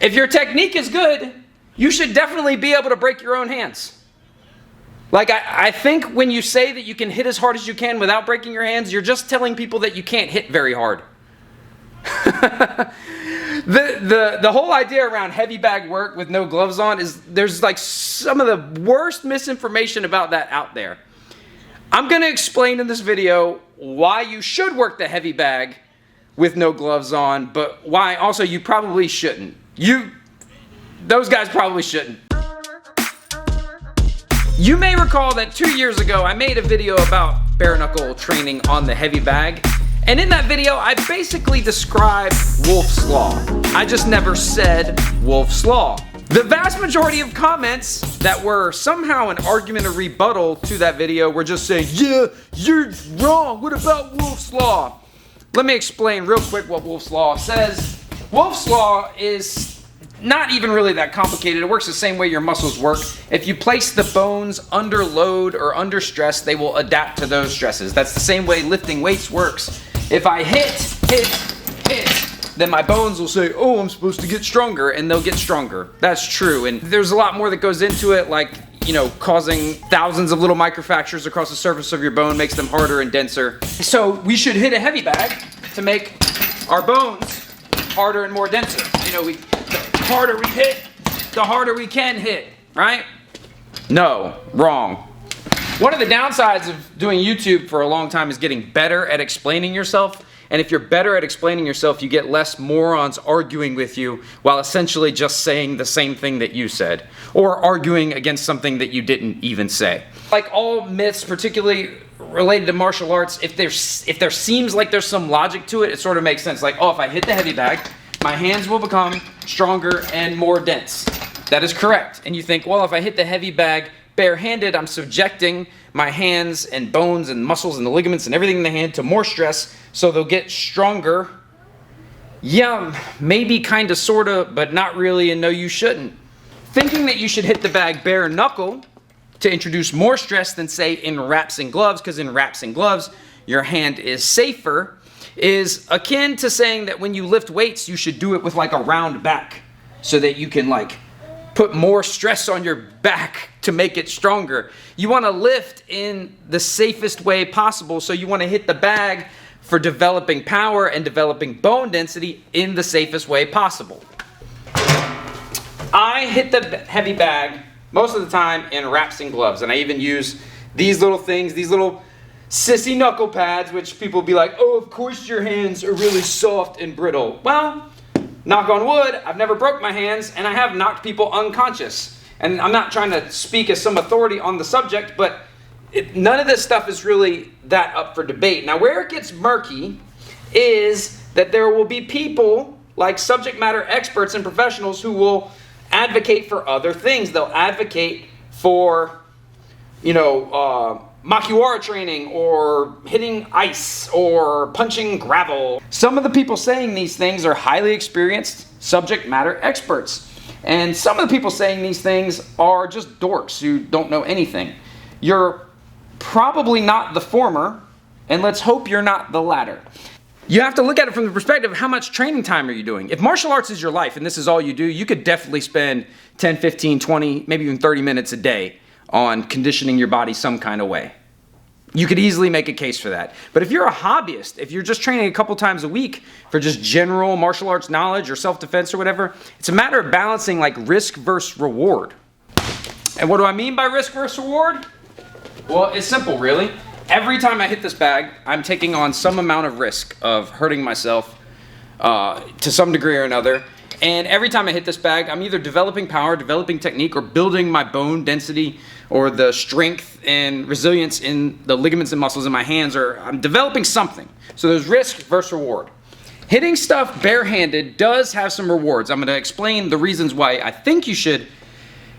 If your technique is good, you should definitely be able to break your own hands. Like, I think when you say that you can hit as hard as you can without breaking your hands, you're just telling people that you can't hit very hard. The whole idea around heavy bag work with no gloves on is there's like some of the worst misinformation about that out there. I'm going to explain in this video why you should work the heavy bag with no gloves on, but why also you probably shouldn't. Those guys probably shouldn't. You may recall that 2 years ago I made a video about bare knuckle training on the heavy bag, and in that video I basically described Wolff's Law. I just never said Wolff's Law. The vast majority of comments that were somehow an argument or rebuttal to that video were just saying, yeah, you're wrong, what about Wolff's Law? Let me explain real quick what Wolff's Law says. Wolff's Law is not even really that complicated. It works the same way your muscles work. If you place the bones under load or under stress, they will adapt to those stresses. That's the same way lifting weights works. If I hit, then my bones will say, oh, I'm supposed to get stronger, and they'll get stronger. That's true, and there's a lot more that goes into it, like, you know, causing thousands of little microfractures across the surface of your bone makes them harder and denser. So we should hit a heavy bag to make our bones harder and more denser. You know, the harder we hit, the harder we can hit, right? No, wrong. One of the downsides of doing YouTube for a long time is getting better at explaining yourself. And if you're better at explaining yourself, you get less morons arguing with you while essentially just saying the same thing that you said, or arguing against something that you didn't even say. Like all myths, particularly related to martial arts, if there seems like there's some logic to it, it sort of makes sense. Like, oh, if I hit the heavy bag, my hands will become stronger and more dense. That is correct. And you think, well, if I hit the heavy bag barehanded, I'm subjecting my hands and bones and muscles and the ligaments and everything in the hand to more stress, so they'll get stronger. Yeah, maybe, kind of, sort of, but not really, and no, you shouldn't. Thinking that you should hit the bag bare knuckle to introduce more stress than, say, in wraps and gloves, because in wraps and gloves, your hand is safer, is akin to saying that when you lift weights, you should do it with like a round back so that you can like put more stress on your back to make it stronger. You want to lift in the safest way possible, so you want to hit the bag for developing power and developing bone density in the safest way possible. I hit the heavy bag most of the time in wraps and gloves, and I even use these little things, these little sissy knuckle pads, which people be like, oh, of course your hands are really soft and brittle. Well, knock on wood, I've never broke my hands, and I have knocked people unconscious. And I'm not trying to speak as some authority on the subject, but none of this stuff is really that up for debate. Now, where it gets murky is that there will be people like subject matter experts and professionals who will advocate for other things. They'll advocate for, you know, Makiwara training, or hitting ice, or punching gravel. Some of the people saying these things are highly experienced subject matter experts. And some of the people saying these things are just dorks who don't know anything. You're probably not the former, and let's hope you're not the latter. You have to look at it from the perspective of how much training time are you doing. If martial arts is your life and this is all you do, you could definitely spend 10, 15, 20, maybe even 30 minutes a day on conditioning your body some kind of way. You could easily make a case for that. But if you're a hobbyist, if you're just training a couple times a week for just general martial arts knowledge or self-defense or whatever, it's a matter of balancing like risk versus reward. And what do I mean by risk versus reward? Well, it's simple, really. Every time I hit this bag, I'm taking on some amount of risk of hurting myself to some degree or another. And every time I hit this bag, I'm either developing power, developing technique, or building my bone density or the strength and resilience in the ligaments and muscles in my hands, or I'm developing something. So there's risk versus reward. Hitting stuff barehanded does have some rewards. I'm going to explain the reasons why I think you should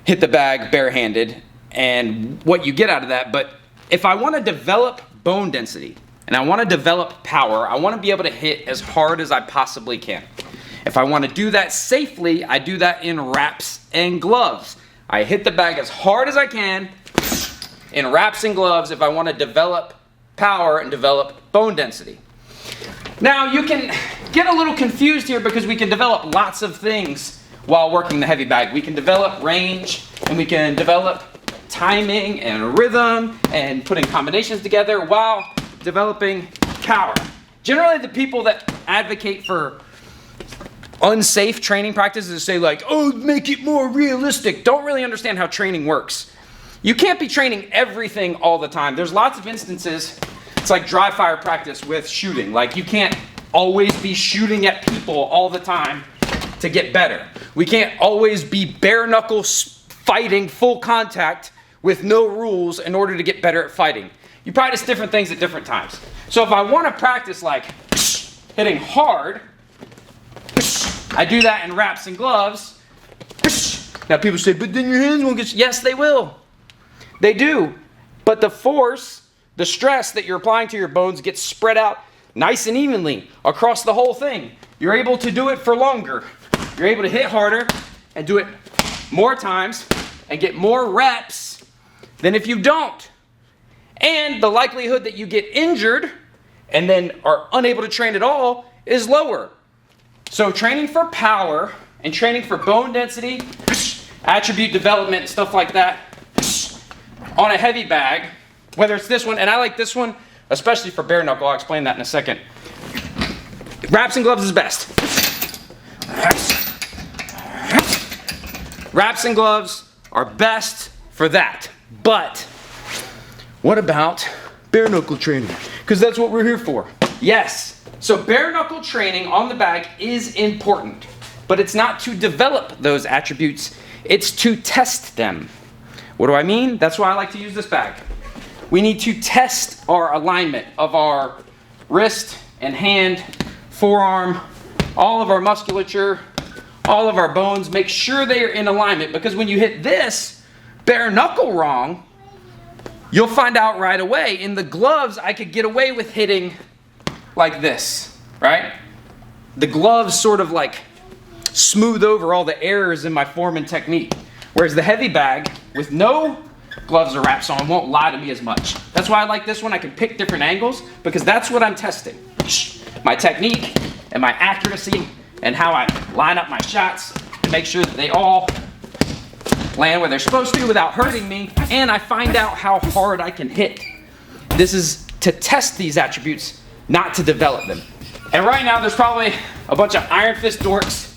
hit the bag barehanded and what you get out of that. But if I want to develop bone density and I want to develop power, I want to be able to hit as hard as I possibly can. If I want to do that safely, I do that in wraps and gloves. I hit the bag as hard as I can in wraps and gloves if I want to develop power and develop bone density. Now you can get a little confused here because we can develop lots of things while working the heavy bag. We can develop range, and we can develop timing and rhythm and putting combinations together while developing power. Generally, the people that advocate for unsafe training practices say like, oh, make it more realistic, don't really understand how training works. You can't be training everything all the time. There's lots of instances, it's like dry fire practice with shooting. Like you can't always be shooting at people all the time to get better. We can't always be bare knuckle fighting full contact with no rules in order to get better at fighting. You practice different things at different times. So if I want to practice like hitting hard, I do that in wraps and gloves. Now people say, but then your hands won't get... Yes, they will. They do. But the force, the stress that you're applying to your bones gets spread out nice and evenly across the whole thing. You're able to do it for longer. You're able to hit harder and do it more times and get more reps than if you don't. And the likelihood that you get injured and then are unable to train at all is lower. So training for power and training for bone density, attribute development, stuff like that, on a heavy bag, whether it's this one, and I like this one, especially for bare knuckle, I'll explain that in a second. Wraps and gloves is best. Wraps and gloves are best for that. But what about bare knuckle training? Because that's what we're here for. Yes. So bare knuckle training on the bag is important, but it's not to develop those attributes, it's to test them. What do I mean? That's why I like to use this bag. We need to test our alignment of our wrist and hand, forearm, all of our musculature, all of our bones, make sure they are in alignment, because when you hit this bare knuckle wrong, you'll find out right away. In the gloves, I could get away with hitting like this, right? The gloves sort of like smooth over all the errors in my form and technique. Whereas the heavy bag with no gloves or wraps on won't lie to me as much. That's why I like this one. I can pick different angles because that's what I'm testing. My technique and my accuracy and how I line up my shots to make sure that they all land where they're supposed to without hurting me, and I find out how hard I can hit. This is to test these attributes, not to develop them. And right now there's probably a bunch of iron fist dorks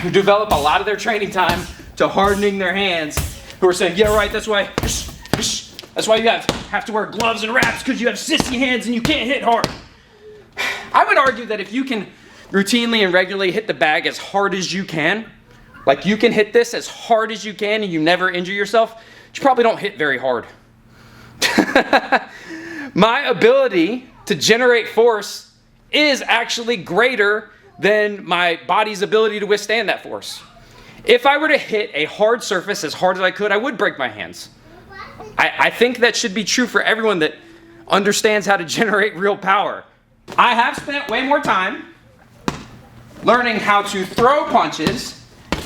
who develop a lot of their training time to hardening their hands, who are saying, yeah, right, that's why you have to wear gloves and wraps, because you have sissy hands and you can't hit hard. I would argue that if you can routinely and regularly hit the bag as hard as you can, like you can hit this as hard as you can and you never injure yourself, you probably don't hit very hard. My ability to generate force is actually greater than my body's ability to withstand that force. If I were to hit a hard surface as hard as I could, I would break my hands. I think that should be true for everyone that understands how to generate real power. I have spent way more time learning how to throw punches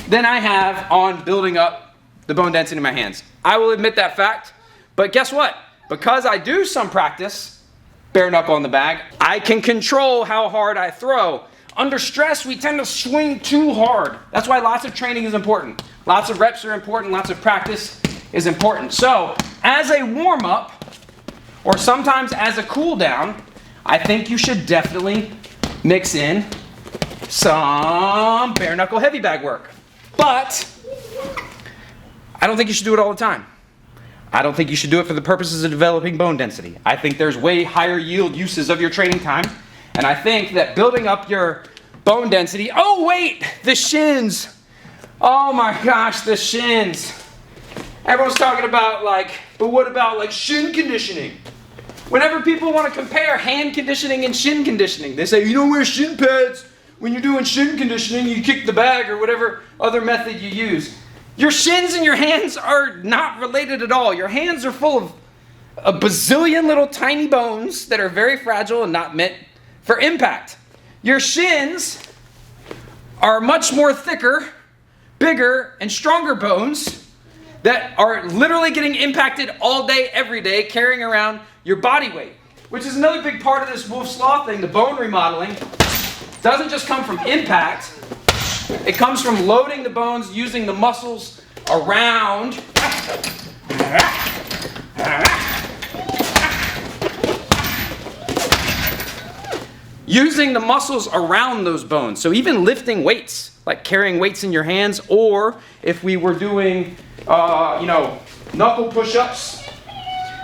than I have on building up the bone density in my hands. I will admit that fact, but guess what? Because I do some practice, bare knuckle on the bag, I can control how hard I throw. Under stress, we tend to swing too hard. That's why lots of training is important. Lots of reps are important, lots of practice is important. So, as a warm-up, or sometimes as a cool-down, I think you should definitely mix in some bare knuckle heavy bag work. But I don't think you should do it all the time. I don't think you should do it for the purposes of developing bone density. I think there's way higher yield uses of your training time. And I think that building up your bone density... Oh, wait! The shins! Oh my gosh, the shins. Everyone's talking about but what about shin conditioning? Whenever people want to compare hand conditioning and shin conditioning, they say, you don't wear shin pads when you're doing shin conditioning, you kick the bag or whatever other method you use. Your shins and your hands are not related at all. Your hands are full of a bazillion little tiny bones that are very fragile and not meant for impact. Your shins are much more thicker, bigger, and stronger bones that are literally getting impacted all day, every day, carrying around your body weight. which is another big part of this Wolff Slaw thing, the bone remodeling, doesn't just come from impact. It comes from loading the bones, using the muscles around. Using the muscles around those bones. So even lifting weights, like carrying weights in your hands, or if we were doing, knuckle push-ups,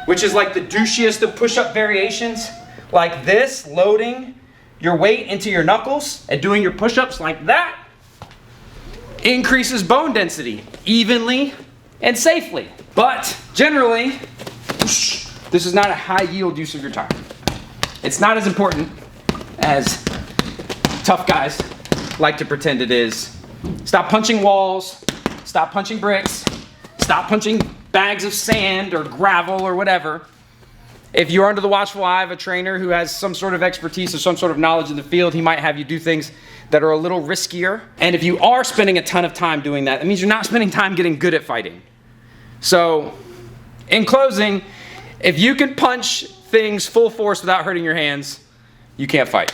which is like the douchiest of push-up variations, like this, loading your weight into your knuckles and doing your push-ups like that, increases bone density evenly and safely. But generally, this is not a high yield use of your time. It's not as important as tough guys like to pretend it is. Stop punching walls, stop punching bricks, stop punching bags of sand or gravel or whatever. If you're under the watchful eye of a trainer who has some sort of expertise or some sort of knowledge in the field, he might have you do things that are a little riskier. And if you are spending a ton of time doing that, it means you're not spending time getting good at fighting. So, in closing, if you can punch things full force without hurting your hands, you can't fight.